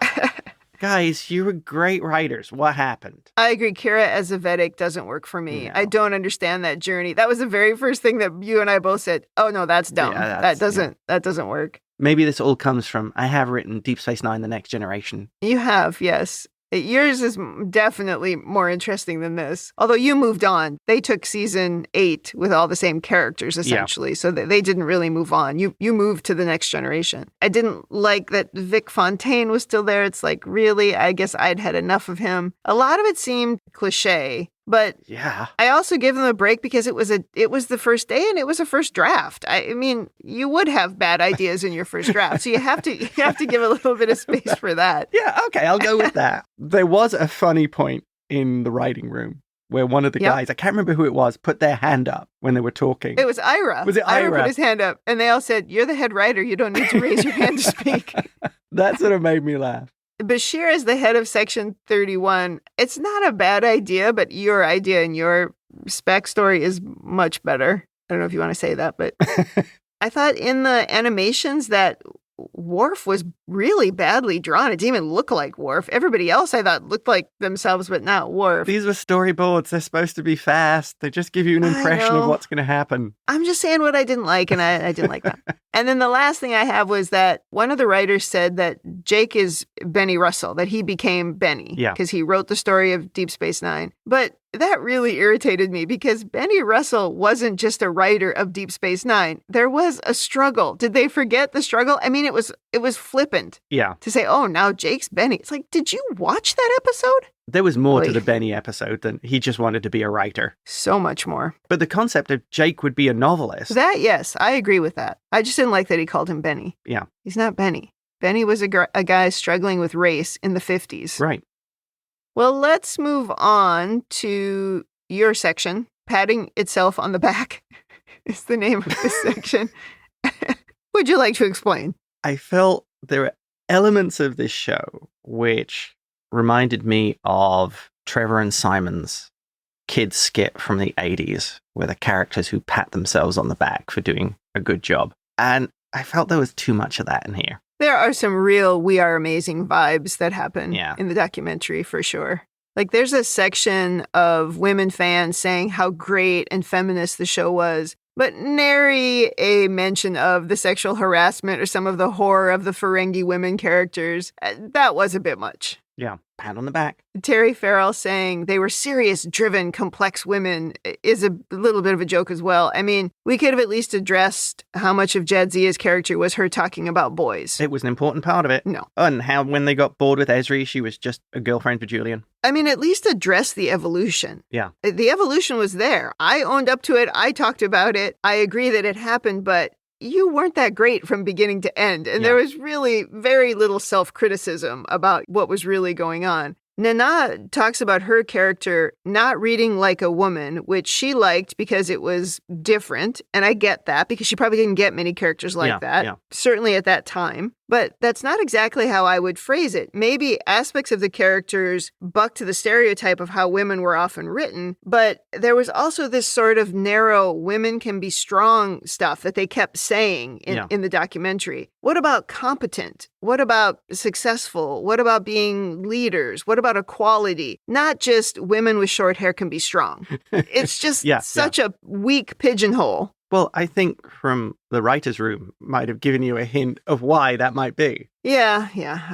Guys, you were great writers. What happened? I agree. Kira as a Vedic doesn't work for me. No. I don't understand that journey. That was the very first thing that you and I both said, oh, no, that's dumb. Yeah, that doesn't work. Maybe this all comes from, I have written Deep Space Nine, The Next Generation. You have, yes. Yours is definitely more interesting than this. Although you moved on. They took season 8 with all the same characters, essentially. Yeah. So they didn't really move on. You moved to The Next Generation. I didn't like that Vic Fontaine was still there. It's like, really? I guess I'd had enough of him. A lot of it seemed cliche. But yeah, I also give them a break because it was the first day and it was a first draft. I mean, you would have bad ideas in your first draft, so you have to give a little bit of space for that. Yeah, okay, I'll go with that. There was a funny point in the writing room where one of the guys, I can't remember who it was, put their hand up when they were talking. It was Ira. Was it Ira? Ira put his hand up, and they all said, "You're the head writer. You don't need to raise your hand to speak." That sort of made me laugh. Bashir as the head of Section 31, it's not a bad idea, but your idea and your spec story is much better. I don't know if you want to say that, but I thought in the animations that Worf was really badly drawn. It didn't even look like Worf. Everybody else I thought looked like themselves, but not Worf. These were storyboards. They're supposed to be fast. They just give you an impression of what's going to happen. I'm just saying what I didn't like, and I didn't like that. And then the last thing I have was that one of the writers said that Jake is Benny Russell, that he became Benny. Yeah. Because he wrote the story of Deep Space Nine. But that really irritated me because Benny Russell wasn't just a writer of Deep Space Nine. There was a struggle. Did they forget the struggle? I mean, it was flippant. Yeah. To say, oh, now Jake's Benny. It's like, did you watch that episode? There was more to the Benny episode than he just wanted to be a writer. So much more. But the concept of Jake would be a novelist. That, yes, I agree with that. I just didn't like that he called him Benny. Yeah. He's not Benny. Benny was a guy struggling with race in the 50s. Right. Well, let's move on to your section. Patting itself on the back is the name of this section. Would you like to explain? I felt there were elements of this show which reminded me of Trevor and Simon's kids skit from the 80s, where the characters who pat themselves on the back for doing a good job. And I felt there was too much of that in here. There are some real We Are Amazing vibes that happen Yeah. in the documentary, for sure. Like, there's a section of women fans saying how great and feminist the show was, but nary a mention of the sexual harassment or some of the horror of the Ferengi women characters. That was a bit much. Yeah, pat on the back. Terry Farrell saying they were serious, driven, complex women is a little bit of a joke as well. I mean, we could have at least addressed how much of Jadzia's character was her talking about boys. It was an important part of it. No. And how when they got bored with Ezri, she was just a girlfriend for Julian. I mean, at least address the evolution. Yeah. The evolution was there. I owned up to it. I talked about it. I agree that it happened, but you weren't that great from beginning to end. And there was really very little self-criticism about what was really going on. Nana talks about her character not reading like a woman, which she liked because it was different. And I get that because she probably didn't get many characters like that, certainly at that time. But that's not exactly how I would phrase it. Maybe aspects of the characters buck to the stereotype of how women were often written, but there was also this sort of narrow women can be strong stuff that they kept saying in the documentary. What about competent? What about successful? What about being leaders? What about equality? Not just women with short hair can be strong. It's just such a weak pigeonhole. Well, I think from the writer's room might have given you a hint of why that might be. Yeah,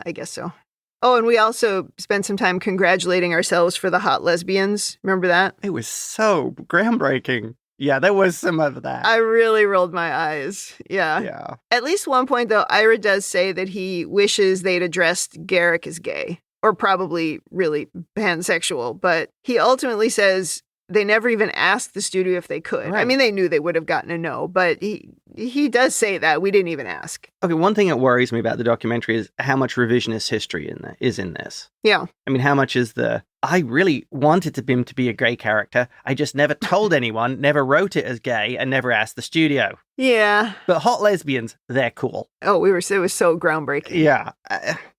I guess so. Oh, and we also spent some time congratulating ourselves for the hot lesbians. Remember that? It was so groundbreaking. Yeah, there was some of that. I really rolled my eyes. Yeah. At least one point, though, Ira does say that he wishes they'd addressed Garrick as gay, or probably really pansexual, but he ultimately says they never even asked the studio if they could. Right. I mean, they knew they would have gotten a no, but he does say that. We didn't even ask. Okay, one thing that worries me about the documentary is how much revisionist history is in this. Yeah. I mean, how much is I really wanted him to be a gay character. I just never told anyone, never wrote it as gay, and never asked the studio. Yeah. But hot lesbians, they're cool. Oh, it was so groundbreaking. Yeah.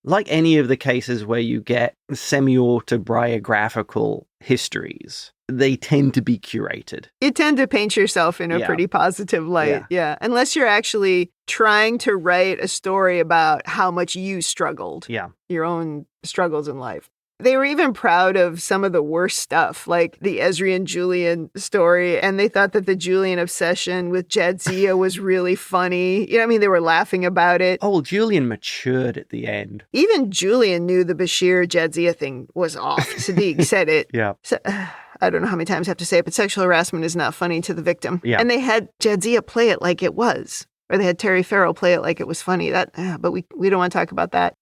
Like any of the cases where you get semi-autobiographical histories, they tend to be curated. You tend to paint yourself in a pretty positive light. Yeah. Unless you're actually trying to write a story about how much you struggled. Yeah. Your own struggles in life. They were even proud of some of the worst stuff, like the Ezri and Julian story, and they thought that the Julian obsession with Jadzia was really funny. You know what I mean? They were laughing about it. Oh, Julian matured at the end. Even Julian knew the Bashir Jadzia thing was off. Sadiq said it. Yeah. So, I don't know how many times I have to say it, but sexual harassment is not funny to the victim. Yeah. And they had Jadzia play it like it was, or they had Terry Farrell play it like it was funny. But we don't want to talk about that.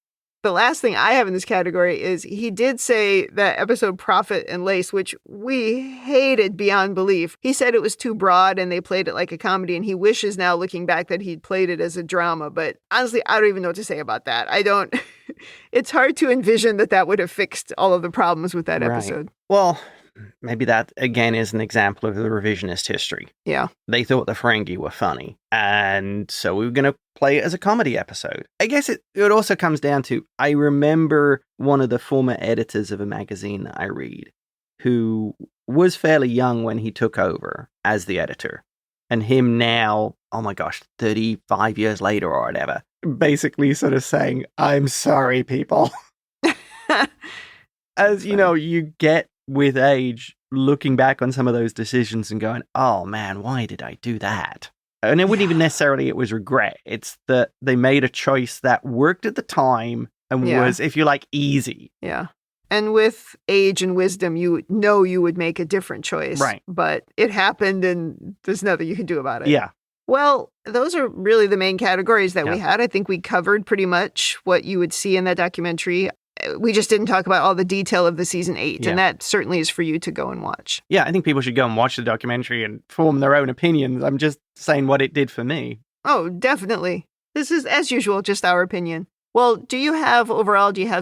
The last thing I have in this category is he did say that episode Prophet and Lace, which we hated beyond belief. He said it was too broad and they played it like a comedy, and he wishes now, looking back, that he'd played it as a drama. But honestly, I don't even know what to say about that. It's hard to envision that would have fixed all of the problems with that episode. Well, maybe that, again, is an example of the revisionist history. Yeah. They thought the Ferengi were funny, and so we were going to play it as a comedy episode. I guess it also comes down to, I remember one of the former editors of a magazine that I read, who was fairly young when he took over as the editor, and him now, oh my gosh, 35 years later or whatever, basically sort of saying, I'm sorry, people. As, you know, you get with age, looking back on some of those decisions and going, oh man, why did I do that? And it wouldn't even necessarily, it was regret. It's that they made a choice that worked at the time and was, if you like, easy. Yeah. And with age and wisdom, you would make a different choice. Right. But it happened and there's nothing you can do about it. Yeah. Well, those are really the main categories that we had. I think we covered pretty much what you would see in that documentary. We just didn't talk about all the detail of the season 8, and that certainly is for you to go and watch. Yeah, I think people should go and watch the documentary and form their own opinions. I'm just saying what it did for me. Oh, definitely. This is, as usual, just our opinion. Well, do you have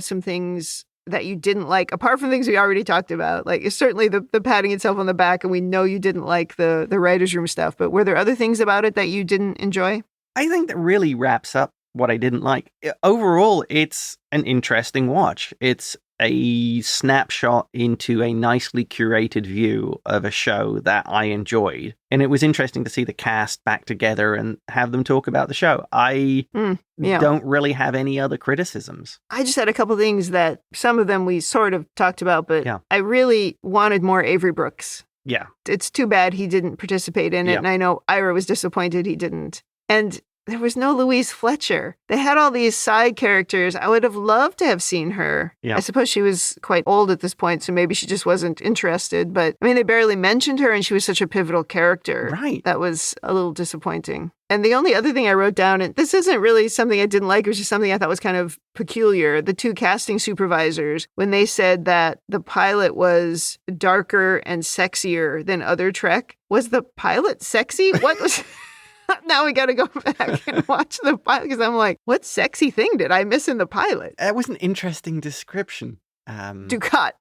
some things that you didn't like, apart from things we already talked about? Like, it's certainly the patting itself on the back, and we know you didn't like the writer's room stuff, but were there other things about it that you didn't enjoy? I think that really wraps up what I didn't like. Overall, it's an interesting watch. It's a snapshot into a nicely curated view of a show that I enjoyed. And it was interesting to see the cast back together and have them talk about the show. I don't really have any other criticisms. I just had a couple things that some of them we sort of talked about, but I really wanted more Avery Brooks. Yeah. It's too bad he didn't participate in it. And I know Ira was disappointed he didn't. And there was no Louise Fletcher. They had all these side characters. I would have loved to have seen her. Yeah. I suppose she was quite old at this point, so maybe she just wasn't interested. But, I mean, they barely mentioned her, and she was such a pivotal character. Right. That was a little disappointing. And the only other thing I wrote down, and this isn't really something I didn't like, it was just something I thought was kind of peculiar. The two casting supervisors, when they said that the pilot was darker and sexier than other Trek, was the pilot sexy? What was... Now we got to go back and watch the pilot, because I'm like, what sexy thing did I miss in the pilot? That was an interesting description. Ducat.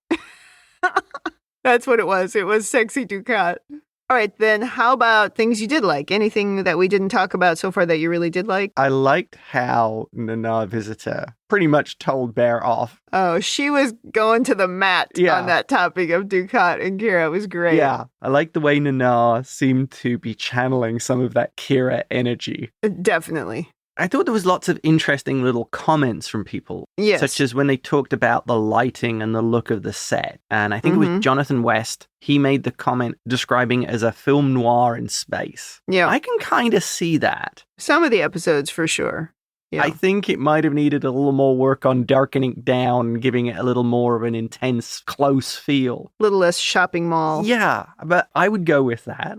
That's what it was. It was sexy Ducat. All right, then how about things you did like? Anything that we didn't talk about so far that you really did like? I liked how Nana Visitor pretty much told Behr off. Oh, she was going to the mat on that topic of Ducat and Kira. It was great. Yeah, I liked the way Nana seemed to be channeling some of that Kira energy. Definitely. I thought there was lots of interesting little comments from people. Yes. Such as when they talked about the lighting and the look of the set. And I think it was Jonathan West. He made the comment describing it as a film noir in space. Yeah. I can kind of see that. Some of the episodes, for sure. Yeah. I think it might have needed a little more work on darkening it down, giving it a little more of an intense, close feel. A little less shopping mall. Yeah, but I would go with that.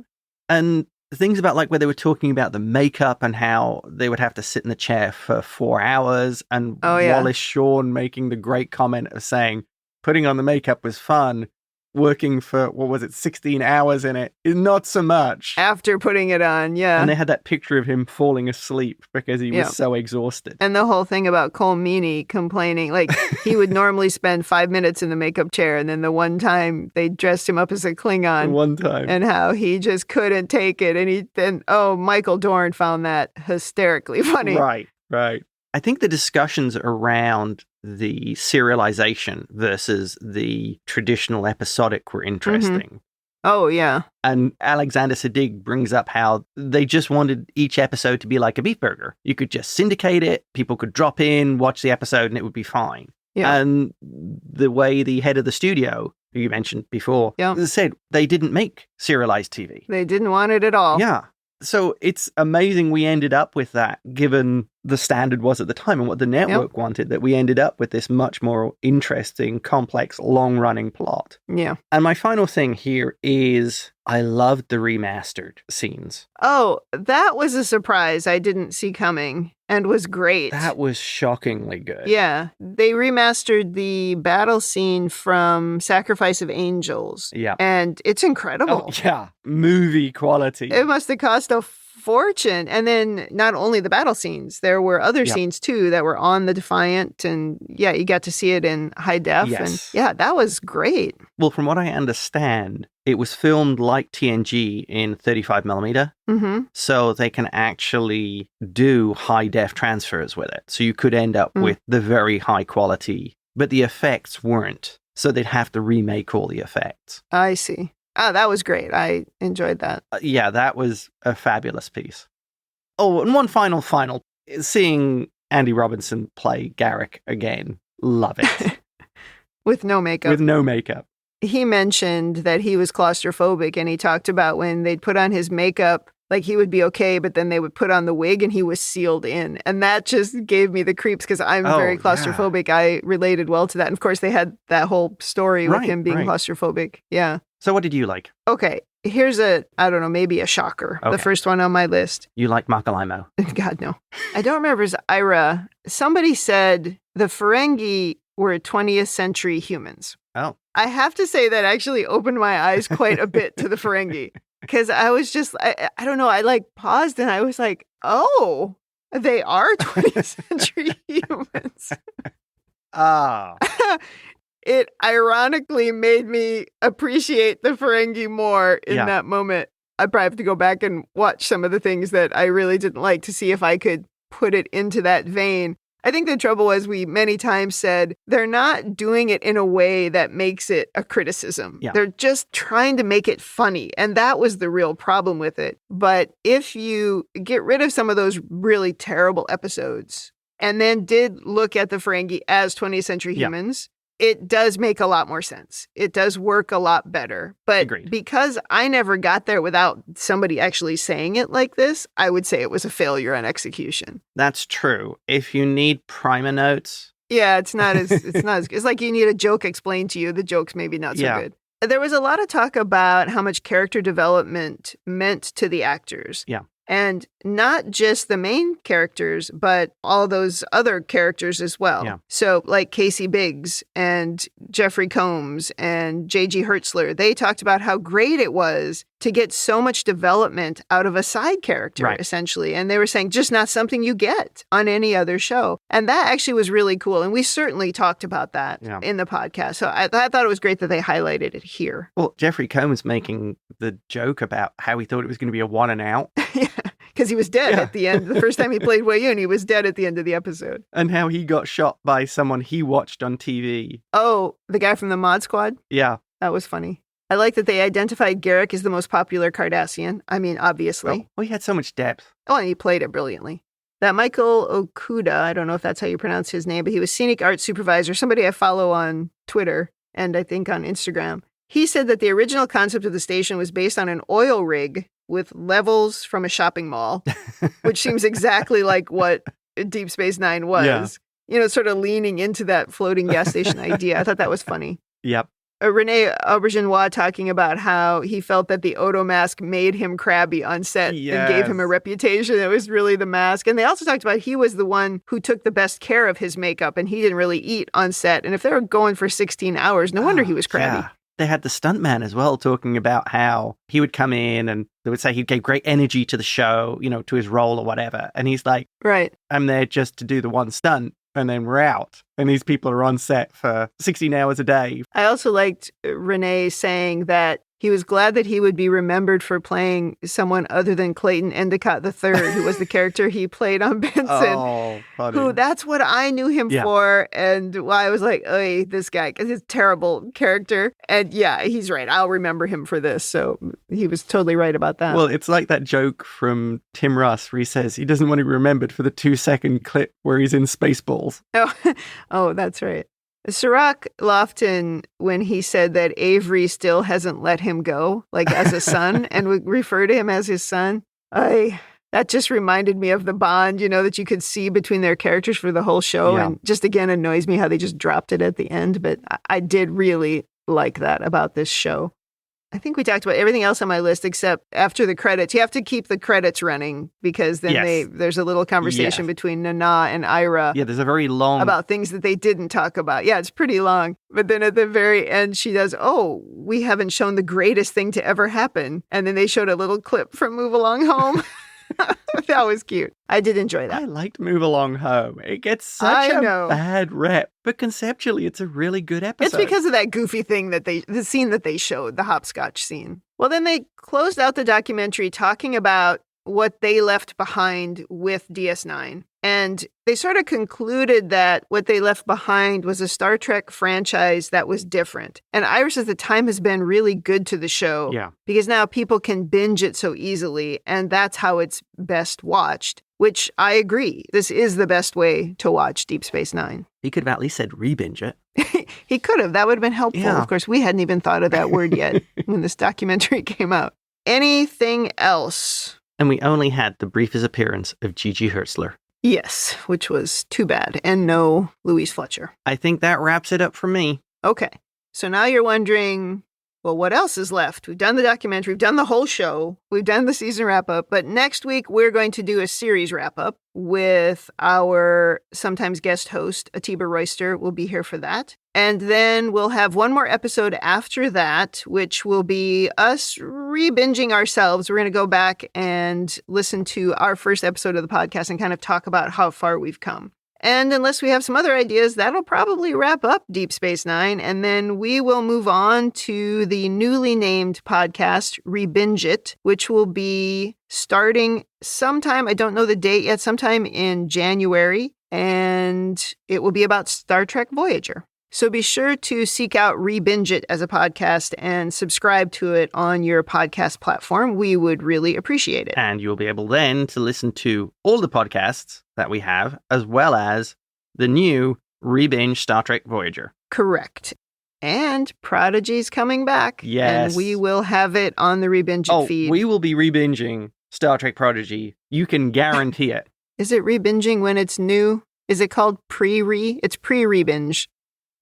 And things about like where they were talking about the makeup and how they would have to sit in the chair for 4 hours, and Wallace Shawn making the great comment of saying putting on the makeup was fun. Working for, 16 hours in it is not so much. After putting it on, yeah. And they had that picture of him falling asleep because he was so exhausted. And the whole thing about Cole Meany complaining, like he would normally spend 5 minutes in the makeup chair, and then the one time they dressed him up as a Klingon. One time. And how he just couldn't take it. And Michael Dorn found that hysterically funny. Right. I think the discussions around the serialization versus the traditional episodic were interesting. Oh, yeah. And Alexander Siddig brings up how they just wanted each episode to be like a beef burger. You could just syndicate it, people could drop in, watch the episode, and it would be fine. Yeah. And the way the head of the studio, who you mentioned before, said they didn't make serialized TV. They didn't want it at all. Yeah. So it's amazing we ended up with that, given the standard was at the time and what the network wanted, that we ended up with this much more interesting, complex, long-running plot. Yeah. And my final thing here is I loved the remastered scenes. Oh, that was a surprise I didn't see coming and was great. That was shockingly good. Yeah. They remastered the battle scene from Sacrifice of Angels. Yeah. And it's incredible. Oh, yeah. Movie quality. It must have cost a fortune. And then not only the battle scenes, there were other scenes too that were on the Defiant, and you got to see it in high def. Yes. And that was great. Well, from what I understand, it was filmed like TNG in 35 millimeter. Mm-hmm. So they can actually do high def transfers with it. So you could end up with the very high quality, but the effects weren't. So they'd have to remake all the effects. I see. Oh, that was great. I enjoyed that. Yeah, that was a fabulous piece. Oh, and one final, seeing Andy Robinson play Garrick again. Love it. With no makeup. He mentioned that he was claustrophobic, and he talked about when they'd put on his makeup, like he would be okay, but then they would put on the wig and he was sealed in. And that just gave me the creeps because I'm very claustrophobic. Yeah. I related well to that. And of course, they had that whole story with him being claustrophobic. Yeah. So what did you like? Okay. Here's maybe a shocker. Okay. The first one on my list. You like Makalaimo? God, no. I don't remember. It's Ira. Somebody said the Ferengi were 20th century humans. Oh. I have to say that actually opened my eyes quite a bit to the Ferengi. Because I was just, I don't know, I paused and I was like, oh, They are 20th century humans. Ah. It ironically made me appreciate the Ferengi more in Yeah. that moment. I probably have to go back and watch some of the things that I really didn't like to see if I could put it into that vein. I think the trouble was we many times said they're not doing it in a way that makes it a criticism. Yeah. They're just trying to make it funny. And that was the real problem with it. But if you get rid of some of those really terrible episodes and then did look at the Ferengi as 20th century humans, it does make a lot more sense. It does work a lot better. But Agreed. because I never got there without somebody actually saying it like this, I would say it was a failure on execution. That's true. If you need primer notes. Yeah, it's not as it's like you need a joke explained to you. The joke's maybe not so good. There was a lot of talk about how much character development meant to the actors. Yeah. And not just the main characters, but all those other characters as well. Yeah. So like Casey Biggs and Jeffrey Combs and J.G. Hertzler, they talked about how great it was to get so much development out of a side character, essentially. And they were saying just not something you get on any other show. And that actually was really cool. And we certainly talked about that in the podcast. So I thought it was great that they highlighted it here. Well, Jeffrey Combs making the joke about how he thought it was going to be a one and out. Yeah, because he was dead at the end. The first time he played Wei Yun, he was dead at the end of the episode. And how he got shot by someone he watched on TV. Oh, the guy from the Mod Squad? Yeah. That was funny. I like that they identified Garrick as the most popular Cardassian. I mean, obviously. Well, he had so much depth. Oh, and he played it brilliantly. That Michael Okuda, I don't know if that's how you pronounce his name, but he was scenic arts supervisor, somebody I follow on Twitter and I think on Instagram. He said that the original concept of the station was based on an oil rig with levels from a shopping mall, which seems exactly like what Deep Space Nine was. Yeah. You know, sort of leaning into that floating gas station idea. I thought that was funny. Yep. Rene Auberginois talking about how he felt that the Odo mask made him crabby on set and gave him a reputation. It was really the mask. And they also talked about he was the one who took the best care of his makeup and he didn't really eat on set. And if they were going for 16 hours, no wonder he was crabby. Yeah. They had the stuntman as well talking about how he would come in and they would say he gave great energy to the show, you know, to his role or whatever. And he's like, right, I'm there just to do the one stunt and then we're out. And these people are on set for 16 hours a day. I also liked Renee saying that he was glad that he would be remembered for playing someone other than Clayton Endicott III, who was the character he played on Benson. Oh, funny. Who, that's what I knew him for. And why I was like, oh, this guy, because he's a terrible character. And yeah, he's right. I'll remember him for this. So he was totally right about that. Well, it's like that joke from Tim Russ where he says he doesn't want to be remembered for the 2-second clip where he's in Spaceballs. Oh, that's right. Sirach Lofton, when he said that Avery still hasn't let him go, like as a son, and would refer to him as his son, that just reminded me of the bond, you know, that you could see between their characters for the whole show. Yeah. And just again annoys me how they just dropped it at the end. But I did really like that about this show. I think we talked about everything else on my list except after the credits. You have to keep the credits running because then there's a little conversation between Nana and Ira. Yeah, there's a very long... about things that they didn't talk about. Yeah, it's pretty long. But then at the very end, she does, oh, we haven't shown the greatest thing to ever happen. And then they showed a little clip from Move Along Home. That was cute. I did enjoy that. I liked Move Along Home. It gets such a bad rep, but conceptually it's a really good episode. It's because of that goofy thing the scene that they showed, the hopscotch scene. Well, then they closed out the documentary talking about what they left behind with DS9. And they sort of concluded that what they left behind was a Star Trek franchise that was different. And Ira says the time has been really good to the show. Yeah. Because now people can binge it so easily, and that's how it's best watched, which I agree. This is the best way to watch Deep Space Nine. He could have at least said rebinge it. He could have. That would have been helpful. Yeah. Of course, we hadn't even thought of that word yet when this documentary came out. Anything else? And we only had the briefest appearance of Gigi Hertzler. Yes, which was too bad. And no Louise Fletcher. I think that wraps it up for me. Okay. So now you're wondering, Well, what else is left? We've done the documentary, we've done the whole show, we've done the season wrap-up, but next week we're going to do a series wrap-up with our sometimes guest host, Atiba Royster, will be here for that. And then we'll have one more episode after that, which will be us rebinging ourselves. We're going to go back and listen to our first episode of the podcast and kind of talk about how far we've come. And unless we have some other ideas, that'll probably wrap up Deep Space Nine. And then we will move on to the newly named podcast, ReBingeIT, which will be starting sometime, I don't know the date yet, sometime in January. And it will be about Star Trek Voyager. So be sure to seek out ReBingeIT as a podcast and subscribe to it on your podcast platform. We would really appreciate it. And you'll be able then to listen to all the podcasts that we have, as well as the new Rebinge Star Trek Voyager. Correct. And Prodigy's coming back. Yes. And we will have it on the ReBingeIT feed. We will be rebinging Star Trek Prodigy. You can guarantee it. Is it rebinging when it's new? Is it called pre-re? It's pre-rebinge.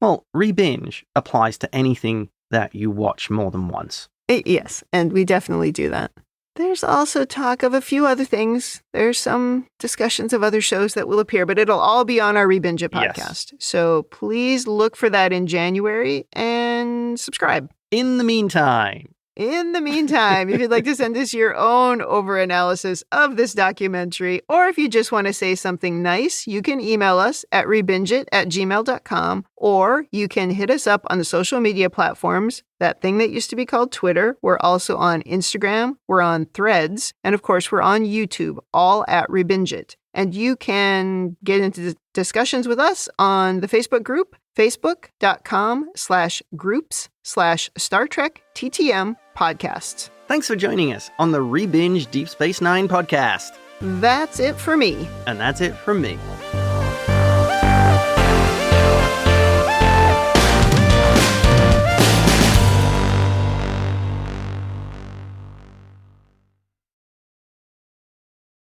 Well, rebinge applies to anything that you watch more than once. Yes, and we definitely do that. There's also talk of a few other things. There's some discussions of other shows that will appear, but it'll all be on our ReBingeIT podcast. Yes. So please look for that in January and subscribe. In the meantime, if you'd like to send us your own over-analysis of this documentary, or if you just want to say something nice, you can email us at rebingeit@gmail.com, or you can hit us up on the social media platforms, that thing that used to be called Twitter. We're also on Instagram, we're on Threads, and of course, we're on YouTube, all at ReBingeIT. And you can get into discussions with us on the Facebook group, facebook.com/groups/Star Trek TTM podcasts. Thanks for joining us on the Rebinge Deep Space Nine podcast. That's it for me. And that's it from me.